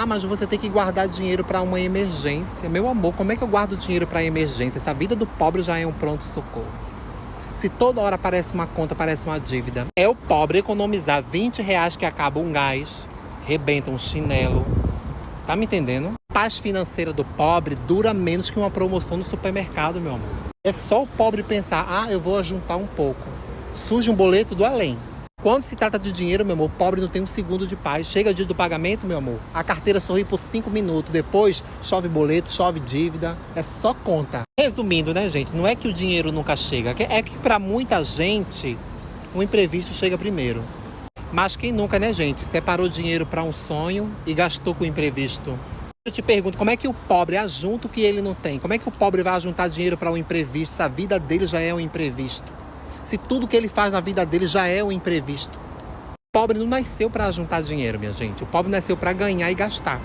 Ah, mas você tem que guardar dinheiro para uma emergência. Meu amor, como é que eu guardo dinheiro para emergência? Essa vida do pobre já é um pronto-socorro. Se toda hora aparece uma conta, parece uma dívida. É o pobre economizar R$ 20 que acaba um gás, rebenta um chinelo. Tá me entendendo? A paz financeira do pobre dura menos que uma promoção no supermercado, meu amor. É só o pobre pensar, eu vou ajuntar um pouco. Surge um boleto do além. Quando se trata de dinheiro, meu amor, o pobre não tem um segundo de paz. Chega o dia do pagamento, meu amor, a carteira sorri por 5 minutos. Depois, chove boleto, chove dívida. É só conta. Resumindo, né, gente? Não é que o dinheiro nunca chega. É que pra muita gente, o imprevisto chega primeiro. Mas quem nunca, né, gente? Separou dinheiro pra um sonho e gastou com o imprevisto. Eu te pergunto, como é que o pobre ajunta o que ele não tem? Como é que o pobre vai ajuntar dinheiro para um imprevisto se a vida dele já é um imprevisto? Se tudo que ele faz na vida dele já é um imprevisto. O pobre não nasceu para juntar dinheiro, minha gente. O pobre nasceu para ganhar e gastar.